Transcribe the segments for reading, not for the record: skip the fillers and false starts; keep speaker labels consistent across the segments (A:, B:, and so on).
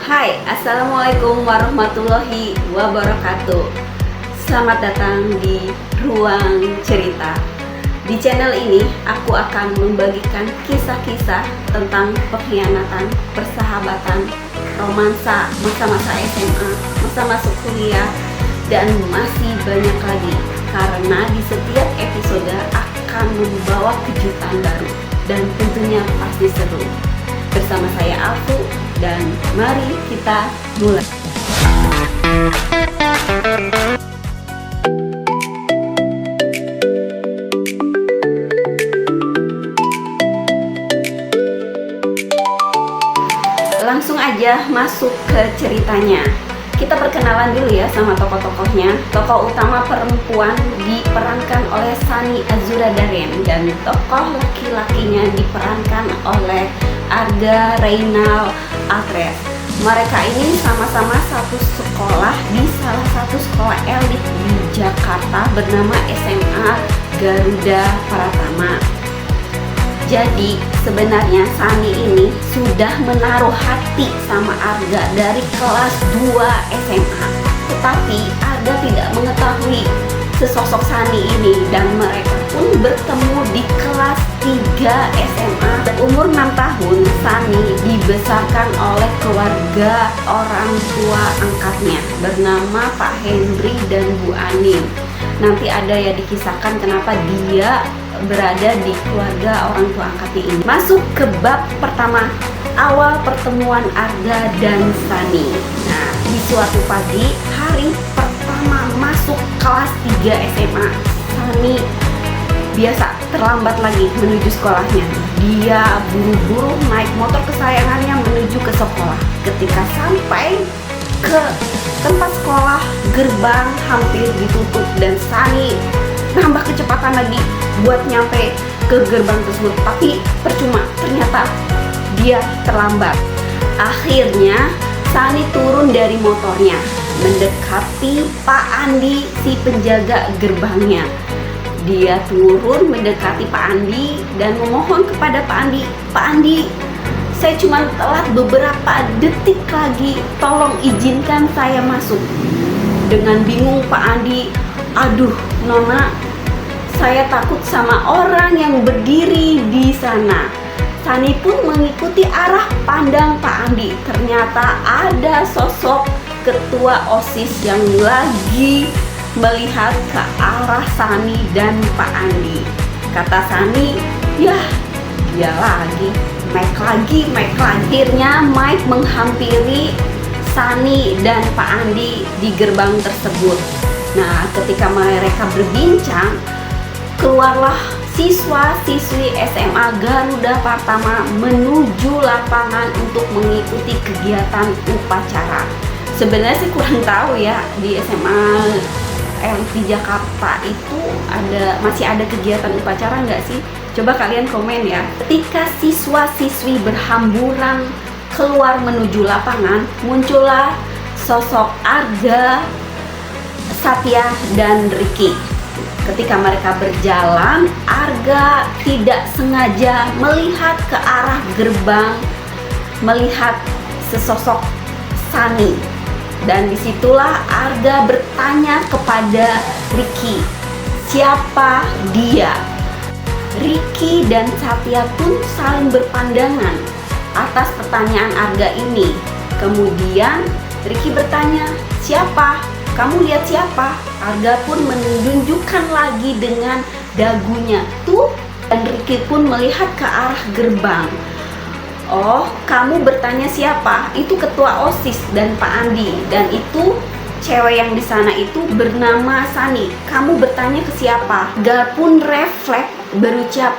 A: Hai, Assalamualaikum warahmatullahi wabarakatuh. Selamat datang di Ruang Cerita. Di channel ini, aku akan membagikan kisah-kisah tentang pengkhianatan, persahabatan, romansa, masa-masa SMA, masa masuk kuliah, dan masih banyak lagi. Karena di setiap episode akan membawa kejutan baru dan tentunya pasti seru. Bersama saya Alfu, dan mari kita mulai. Langsung aja masuk ke ceritanya. Kita perkenalan dulu ya sama tokoh-tokohnya. Tokoh utama perempuan diperankan oleh Sani Azura Darren, dan tokoh laki-lakinya diperankan oleh Arga Reynal Altres. Mereka ini sama-sama satu sekolah di salah satu sekolah elit di Jakarta bernama SMA Garuda Pratama. Jadi sebenarnya Sani ini sudah menaruh hati sama Arga dari kelas 2 SMA. Tetapi Arga tidak mengetahui sesosok Sani ini, dan mereka pun bertemu di kelas 3 SMA. Umur 6 tahun, Sani dibesarkan oleh keluarga orang tua angkatnya bernama Pak Hendri dan Bu Anin. Nanti ada ya dikisahkan kenapa dia berada di keluarga orang tua angkatnya ini. Masuk ke bab pertama, awal pertemuan Arga dan Sani. Nah, di suatu pagi, hari pertama masuk kelas 3 SMA, Sani biasa terlambat lagi menuju sekolahnya. Dia buru-buru naik motor kesayangannya menuju ke sekolah. Ketika sampai ke tempat sekolah, gerbang hampir ditutup dan Sani nambah kecepatan lagi buat nyampe ke gerbang tersebut, tapi percuma, ternyata dia terlambat. Akhirnya Sani turun dari motornya, mendekati Pak Andi, si penjaga gerbangnya. Dia turun mendekati Pak Andi dan memohon kepada Pak Andi, "Pak Andi, saya cuma telat beberapa detik lagi, tolong izinkan saya masuk." Dengan bingung Pak Andi, "Aduh Nona, saya takut sama orang yang berdiri di sana." Sani pun mengikuti arah pandang Pak Andi. Ternyata ada sosok ketua OSIS yang lagi melihat ke arah Sani dan Pak Andi. Kata Sani, "Yah, dia lagi, Mike lagi." Akhirnya Mike menghampiri Sani dan Pak Andi di gerbang tersebut. Nah, ketika mereka berbincang, keluarlah siswa-siswi SMA Garuda Pratama menuju lapangan untuk mengikuti kegiatan upacara. Sebenarnya sih kurang tahu ya, di SMA elit di Jakarta itu masih ada kegiatan upacara nggak sih? Coba kalian komen ya. Ketika siswa-siswi berhamburan keluar menuju lapangan, muncullah sosok Arga, Satya, dan Ricky. Ketika mereka berjalan, Arga tidak sengaja melihat ke arah gerbang, melihat sesosok Sani. Dan disitulah Arga bertanya kepada Ricky, "Siapa dia?" Ricky dan Satya pun saling berpandangan atas pertanyaan Arga ini. Kemudian Ricky bertanya, "Siapa? Kamu lihat siapa?" Arga pun menunjukkan lagi dengan dagunya. Tuh, dan Ricky pun melihat ke arah gerbang. "Oh, kamu bertanya siapa? Itu ketua OSIS dan Pak Andi, dan itu cewek yang di sana itu bernama Sani. Kamu bertanya ke siapa?" Arga pun refleks berucap,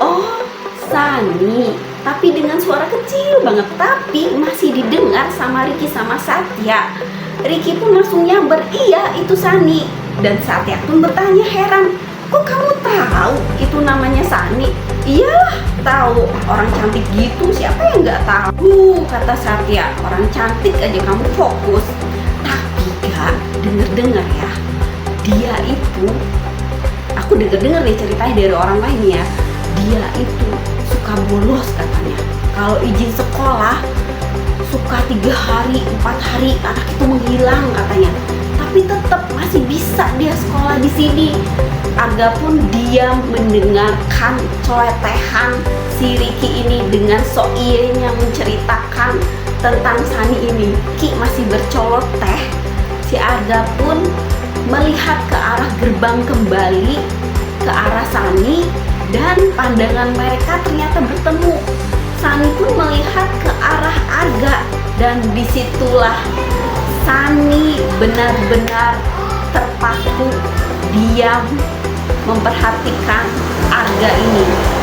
A: "Oh, Sani." Tapi dengan suara kecil banget, tapi masih didengar sama Ricky sama Satya. Ricky pun langsung nyamber, "Iya, itu Sani." Dan Satya pun bertanya heran, "Kok kamu tahu itu namanya Sani?" "Iyalah, tahu, orang cantik gitu, siapa yang nggak tahu?" Kata Satya, "Orang cantik aja kamu fokus." Tapi gak denger-denger ya, dia itu, aku denger-denger nih ceritanya dari orang lain ya, dia itu suka bolos katanya. Kalau izin sekolah suka 3 hari, 4 hari anak itu menghilang katanya. Tapi tetap masih bisa dia sekolah di sini. Arga pun diam mendengarkan celotehan si Ricky ini dengan soienya menceritakan tentang Sani ini. Ki masih bercoloteh. Si Arga pun melihat ke arah gerbang kembali, ke arah Sani, dan pandangan mereka ternyata bertemu. Sani pun melihat ke arah Arga, dan disitulah Sani benar-benar terpaku, diam, memperhatikan Arga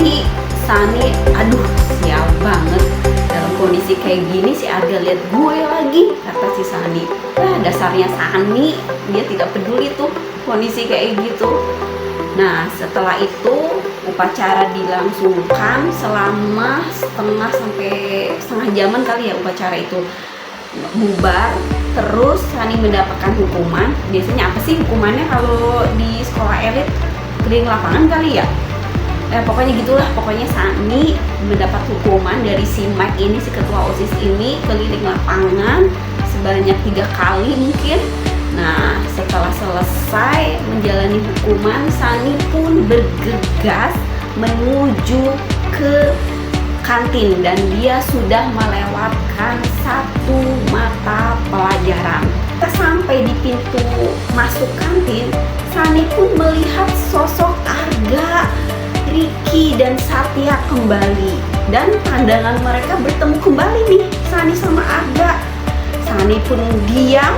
A: ini. Sani, aduh sial banget, dalam kondisi kayak gini si Arga lihat gue lagi, kata si Sani. Dasarnya Sani, dia tidak peduli tuh kondisi kayak gitu. Nah, setelah itu upacara dilangsungkan selama setengah jaman kali ya upacara itu. Bubar, terus Sani mendapatkan hukuman. Biasanya apa sih hukumannya kalau di sekolah elit? Keliling lapangan kali ya? Pokoknya gitulah, pokoknya Sani mendapat hukuman dari si Mike ini, si ketua OSIS ini, keliling lapangan sebanyak 3 kali mungkin. Nah, setelah selesai menjalani hukuman, Sani pun bergegas menuju ke kantin dan dia sudah melewatkan 1 mata pelajaran. Sampai di pintu masuk kantin, Sani pun melihat sosok Arga, Ricky, dan Satya kembali, dan pandangan mereka bertemu kembali nih, Sani sama Arga. Sani pun diam,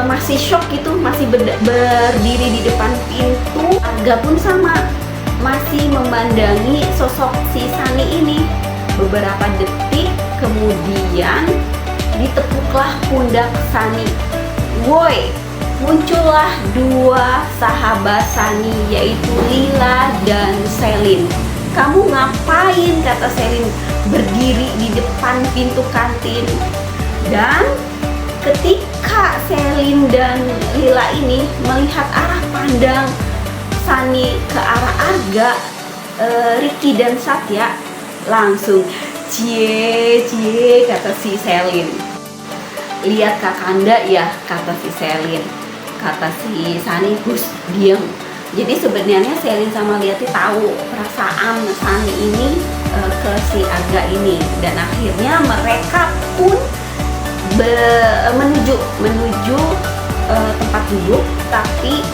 A: masih shock gitu, masih berdiri di depan pintu. Arga pun sama, masih memandangi sosok si Sani ini. Beberapa detik kemudian ditepuklah pundak Sani. Woi, muncullah 2 sahabat Sani, yaitu Lila dan Selin. Kamu ngapain, kata Selin, berdiri di depan pintu kantin. Dan ketika Selin dan Lila ini melihat arah pandang Sani ke arah Arga, Ricky dan Satya langsung cie kata si Selin. Lihat Kakanda ya, kata si Selin. Kata si Sani, Gus, diam. Jadi sebenarnya Selin sama Liati tahu perasaan Sani ini ke si Arga ini, dan akhirnya mereka pun menuju tempat duduk, tapi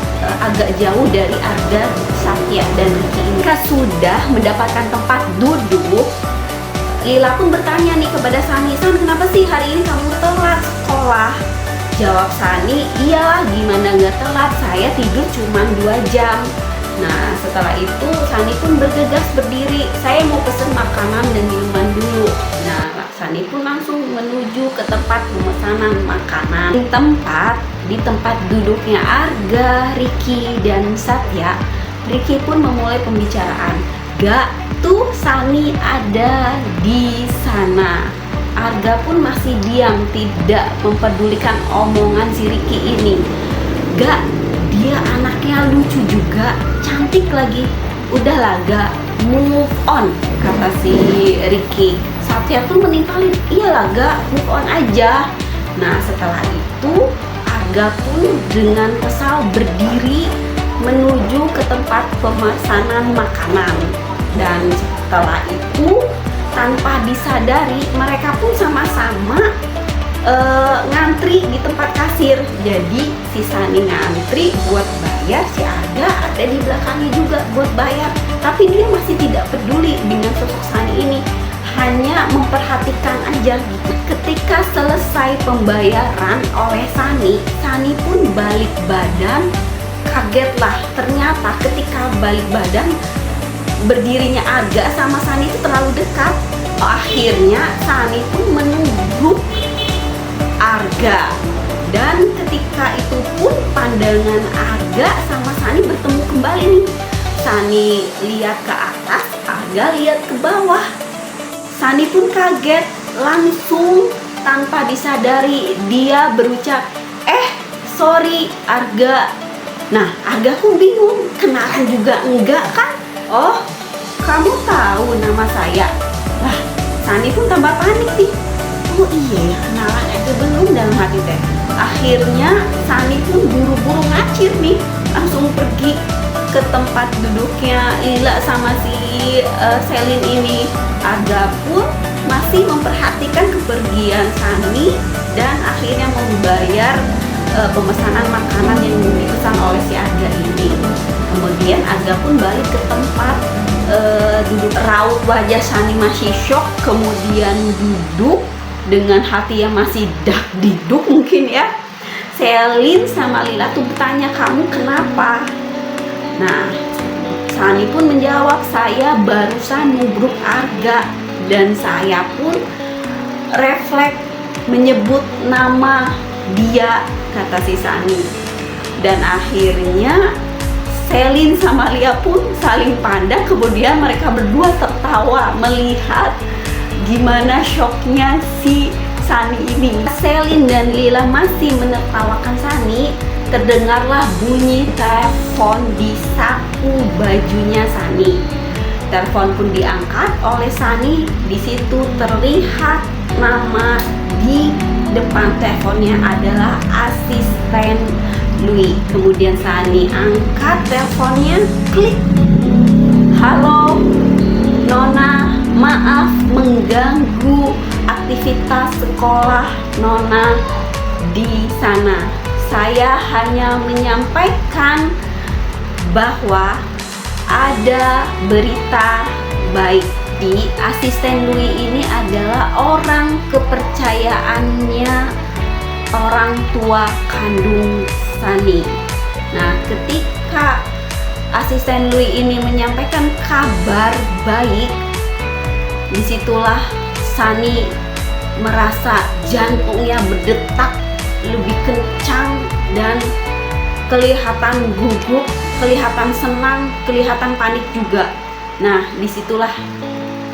A: agak jauh dari Arga, Satya, dan Ricky ini. Ketika sudah mendapatkan tempat duduk, Lila pun bertanya nih kepada Sani, San, kenapa sih hari ini kamu telat sekolah? Jawab Sani, iyalah gimana nggak telat, saya tidur cuma 2 jam. Nah, setelah itu Sani pun bergegas berdiri, saya mau pesen makanan dan minuman dulu. Nah, Sani pun langsung menuju ke tempat pemesanan makanan. Di tempat duduknya Arga, Ricky, dan Satya, Ricky pun memulai pembicaraan. Gak, tuh Sani ada di sana. Arga pun masih diam, tidak mempedulikan omongan si Ricky ini. Gak, dia anaknya lucu juga, cantik lagi. Udahlah Gak, move on, kata si Ricky. Satya pun menimpalin, iyalah Gak, move on aja. Nah, setelah itu Arga pun dengan kesal berdiri menuju ke tempat pemesanan makanan. Dan setelah itu tanpa disadari mereka pun sama-sama ngantri di tempat kasir. Jadi si Sani ngantri buat bayar, si Arga ada di belakangnya juga buat bayar. Tapi dia masih tidak peduli dengan sosok Sani ini, hanya memperhatikan aja gitu. Ketika selesai pembayaran oleh Sani, Sani pun balik badan. Kagetlah, ternyata ketika balik badan berdirinya Arga sama Sani itu terlalu dekat. Akhirnya Sani pun menunggu Arga, dan ketika itu pun pandangan Arga sama Sani bertemu kembali nih. Sani lihat ke atas, Arga lihat ke bawah. Sani pun kaget, langsung tanpa disadari dia berucap, sorry Arga. Nah, Arga pun bingung, kenalan juga enggak kan? Oh, kamu tahu nama saya? Lah, Sani pun tambah panik nih. kok iya ya kenalan aja belum dalam hati teh. Akhirnya Sunny pun buru-buru ngacir nih, langsung pergi ke tempat duduknya Lila sama si Selin ini. Aga pun masih memperhatikan kepergian Sunny dan akhirnya membayar pemesanan makanan yang dipesan oleh si Aga ini. Kemudian Aga pun balik ke tempat duduk. Raut wajah Sunny masih shock, kemudian duduk dengan hati yang masih dak-diduk mungkin ya. Selin sama Lila tuh bertanya, kamu kenapa? Nah, Sunny pun menjawab, saya barusan nubruk Arga dan saya pun refleks menyebut nama dia, kata si Sunny. Dan akhirnya Selin sama Lia pun saling pandang, kemudian mereka berdua tertawa melihat gimana shocknya si Sunny ini. Selin dan Lila masih menertawakan Sunny, terdengarlah bunyi telepon di saku bajunya Sunny. Telepon pun diangkat oleh Sunny. Di situ terlihat nama di depan teleponnya adalah asisten Louis. Kemudian Sunny angkat teleponnya, klik. Halo Nona, maaf mengganggu aktivitas sekolah Nona di sana. Saya hanya menyampaikan bahwa ada berita baik. Di asisten Louis ini adalah orang kepercayaannya orang tua kandung Sunny. Nah, ketika asisten Louis ini menyampaikan kabar baik, disitulah Sunny merasa jantungnya berdetak lebih kencang dan kelihatan gugup, kelihatan senang, kelihatan panik juga. Nah, disitulah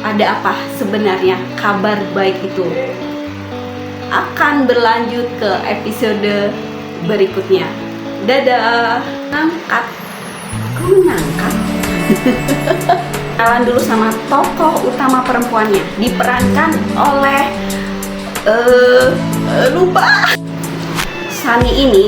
A: ada apa sebenarnya kabar baik itu. Akan berlanjut ke episode berikutnya. Dadah. Angkat. Kamu ngangkat? Kenalan dulu sama tokoh utama perempuannya, diperankan oleh lupa. Sunny ini